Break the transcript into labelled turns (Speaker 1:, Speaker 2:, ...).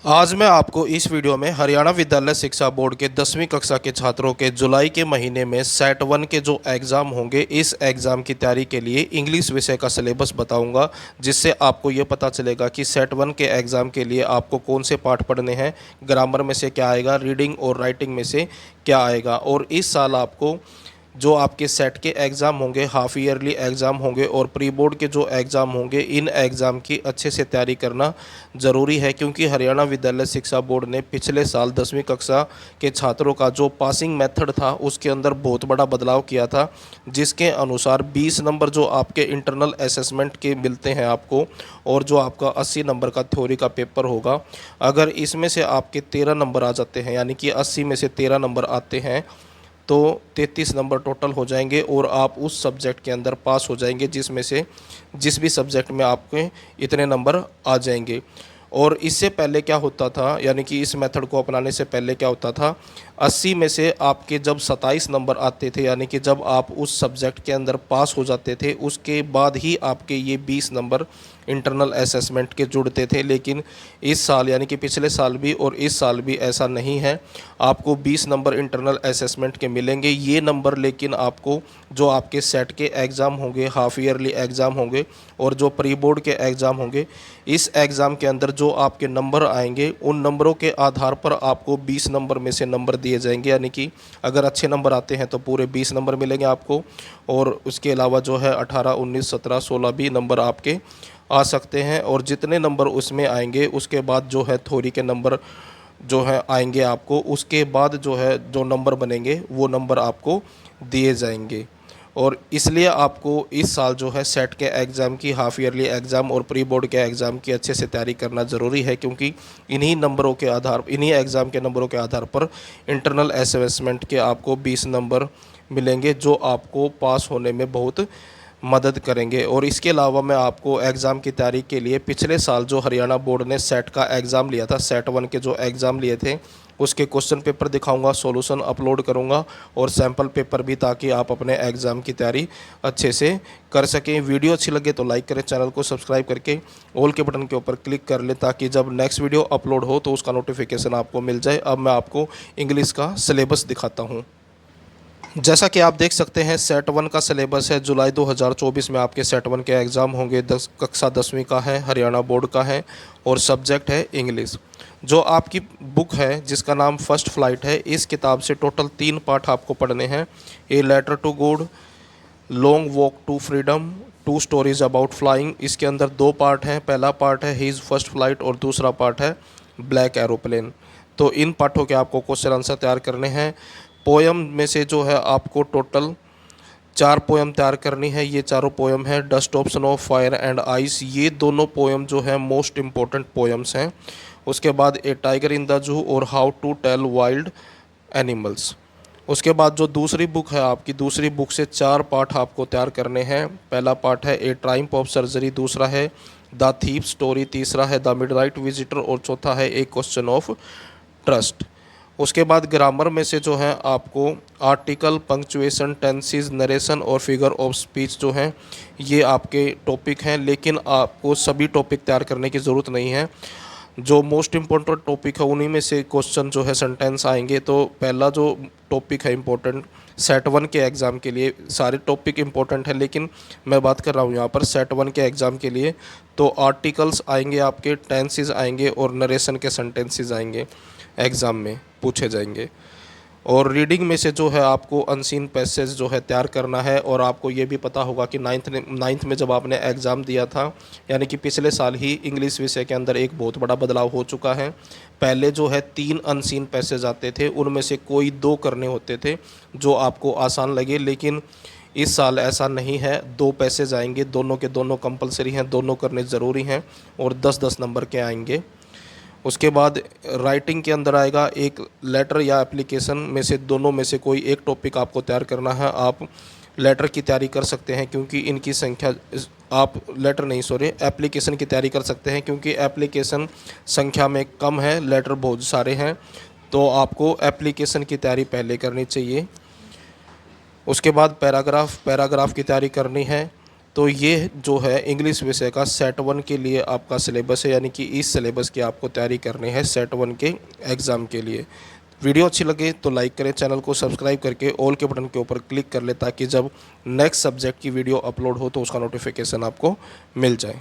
Speaker 1: आज मैं आपको इस वीडियो में हरियाणा विद्यालय शिक्षा बोर्ड के 10वीं कक्षा के छात्रों के जुलाई के महीने में सेट 1 के जो एग्ज़ाम होंगे, इस एग्ज़ाम की तैयारी के लिए इंग्लिश विषय का सिलेबस बताऊंगा, जिससे आपको ये पता चलेगा कि सेट 1 के एग्ज़ाम के लिए आपको कौन से पाठ पढ़ने हैं, ग्रामर में से क्या आएगा, रीडिंग और राइटिंग में से क्या आएगा। और इस साल आपको जो आपके सेट के एग्ज़ाम होंगे, हाफ ईयरली एग्ज़ाम होंगे और प्री बोर्ड के जो एग्ज़ाम होंगे, इन एग्ज़ाम की अच्छे से तैयारी करना ज़रूरी है, क्योंकि हरियाणा विद्यालय शिक्षा बोर्ड ने पिछले साल 10वीं कक्षा के छात्रों का जो पासिंग मेथड था उसके अंदर बहुत बड़ा बदलाव किया था, जिसके अनुसार 20 नंबर जो आपके इंटरनल असेसमेंट के मिलते हैं आपको, और जो आपका 80 नंबर का थ्योरी का पेपर होगा, अगर इसमें से आपके 13 नंबर आ जाते हैं, यानी कि 80 में से 13 नंबर आते हैं, तो 33 नंबर टोटल हो जाएंगे और आप उस सब्जेक्ट के अंदर पास हो जाएंगे, जिसमें से जिस भी सब्जेक्ट में आपके इतने नंबर आ जाएंगे। और इससे पहले क्या होता था, यानी कि इस मेथड को अपनाने से पहले क्या होता था, 80 में से आपके जब 27 नंबर आते थे, यानी कि जब आप उस सब्जेक्ट के अंदर पास हो जाते थे, उसके बाद ही आपके ये 20 नंबर इंटरनल असेसमेंट के जुड़ते थे। लेकिन इस साल, यानी कि पिछले साल भी और इस साल भी ऐसा नहीं है। आपको 20 नंबर इंटरनल असेसमेंट के मिलेंगे। ये नंबर लेकिन आपको जो आपके सेट के एग्ज़ाम होंगे, हाफ ईयरली एग्ज़ाम होंगे और जो प्री बोर्ड के एग्ज़ाम होंगे, इस एग्ज़ाम के अंदर जो आपके नंबर आएंगे, उन नंबरों के आधार पर आपको 20 नंबर में से नंबर दिए जाएंगे। यानी कि अगर अच्छे नंबर आते हैं तो पूरे 20 नंबर मिलेंगे आपको, और उसके अलावा जो है 18, 19, 17, 16 भी नंबर आपके आ सकते हैं। और जितने नंबर उसमें आएंगे, उसके बाद जो है थ्योरी के नंबर जो है आएंगे आपको, उसके बाद जो है जो नंबर बनेंगे वो नंबर आपको दिए जाएंगे। और इसलिए आपको इस साल जो है सेट के एग्ज़ाम की, हाफ ईयरली एग्ज़ाम और प्री बोर्ड के एग्ज़ाम की अच्छे से तैयारी करना ज़रूरी है, क्योंकि इन्हीं नंबरों के आधार, इन्हीं एग्ज़ाम के नंबरों के आधार पर इंटरनल असेसमेंट के आपको 20 नंबर मिलेंगे, जो आपको पास होने में बहुत मदद करेंगे। और इसके अलावा मैं आपको एग्ज़ाम की तैयारी के लिए पिछले साल जो हरियाणा बोर्ड ने सेट का एग्ज़ाम लिया था, सेट 1 के जो एग्ज़ाम लिए थे, उसके क्वेश्चन पेपर दिखाऊंगा, सॉल्यूशन अपलोड करूंगा और सैम्पल पेपर भी, ताकि आप अपने एग्ज़ाम की तैयारी अच्छे से कर सकें। वीडियो अच्छी लगे तो लाइक करें, चैनल को सब्सक्राइब करके ऑल के बटन के ऊपर क्लिक कर लें, ताकि जब नेक्स्ट वीडियो अपलोड हो तो उसका नोटिफिकेशन आपको मिल जाए। अब मैं आपको इंग्लिश का सिलेबस दिखाता हूँ। जैसा कि आप देख सकते हैं, सेट 1 का सिलेबस है। जुलाई 2024 में आपके सेट 1 के एग्ज़ाम होंगे। कक्षा 10वीं का है, हरियाणा बोर्ड का है और सब्जेक्ट है इंग्लिश। जो आपकी बुक है जिसका नाम फर्स्ट फ्लाइट है, इस किताब से टोटल 3 पार्ट आपको पढ़ने हैं। A letter to God, long walk to freedom, two stories about flying. इसके अंदर 2 पार्ट हैं। पहला पार्ट है हिज फर्स्ट फ्लाइट और दूसरा पार्ट है ब्लैक एरोप्लेन। तो इन पाठों के आपको क्वेश्चन आंसर तैयार करने हैं। पोयम में से जो है आपको टोटल 4 पोयम तैयार करनी है। ये चारों पोयम है dust of snow, fire and ice. ये दोनों पोयम जो है मोस्ट इम्पोर्टेंट पोयम्स हैं। उसके बाद ए टाइगर इन द जू और how to tell wild animals. उसके बाद जो दूसरी बुक है आपकी, दूसरी बुक से 4 पार्ट आपको तैयार करने हैं। पहला पार्ट है ए ट्रायम्फ ऑफ सर्जरी, दूसरा है द थीप स्टोरी, तीसरा है द मिडनाइट विजिटर और चौथा है ए क्वेश्चन ऑफ ट्रस्ट। उसके बाद ग्रामर में से जो है आपको आर्टिकल, पंक्चुएशन, टेंसेस, नरेशन और फिगर ऑफ स्पीच जो हैं, ये आपके टॉपिक हैं। लेकिन आपको सभी टॉपिक तैयार करने की ज़रूरत नहीं है। जो मोस्ट इम्पोर्टेंट टॉपिक है उन्हीं में से क्वेश्चन जो है सेंटेंस आएंगे। तो पहला जो टॉपिक है इम्पोर्टेंट सेट 1 के एग्ज़ाम के लिए, सारे टॉपिक इम्पोर्टेंट है लेकिन मैं बात कर रहा हूँ यहाँ पर सेट 1 के एग्ज़ाम के लिए, तो आर्टिकल्स आएंगे आपके, टेंसेस आएंगे और नरेशन के सेंटेंसेस आएंगे, एग्ज़ाम में पूछे जाएंगे। और रीडिंग में से जो है आपको अनसीन पैसेज जो है तैयार करना है। और आपको ये भी पता होगा कि नाइन्थ में जब आपने एग्ज़ाम दिया था, यानी कि पिछले साल ही इंग्लिश विषय के अंदर एक बहुत बड़ा बदलाव हो चुका है। पहले जो है 3 अनसीन पैसेज आते थे, उनमें से कोई 2 करने होते थे जो आपको आसान लगे। लेकिन इस साल ऐसा नहीं है, 2 पैसेज आएंगे, दोनों के दोनों कंपलसरी हैं, दोनों करने ज़रूरी हैं और 10-10 नंबर के आएंगे। उसके बाद राइटिंग के अंदर आएगा एक लेटर या एप्लीकेशन में से, दोनों में से कोई एक टॉपिक आपको तैयार करना है। आप लेटर की तैयारी कर सकते हैं क्योंकि इनकी संख्या, आप लेटर नहीं सॉरी एप्लीकेशन की तैयारी कर सकते हैं क्योंकि एप्लीकेशन संख्या में कम है, लेटर बहुत सारे हैं। तो आपको एप्लीकेशन की तैयारी पहले करनी चाहिए। उसके बाद पैराग्राफ की तैयारी करनी है। तो ये जो है इंग्लिश विषय का सेट 1 के लिए आपका सिलेबस है, यानी कि इस सिलेबस की आपको तैयारी करनी है सेट 1 के एग्ज़ाम के लिए। वीडियो अच्छी लगे तो लाइक करें, चैनल को सब्सक्राइब करके ऑल के बटन के ऊपर क्लिक कर ले, ताकि जब नेक्स्ट सब्जेक्ट की वीडियो अपलोड हो तो उसका नोटिफिकेशन आपको मिल जाए।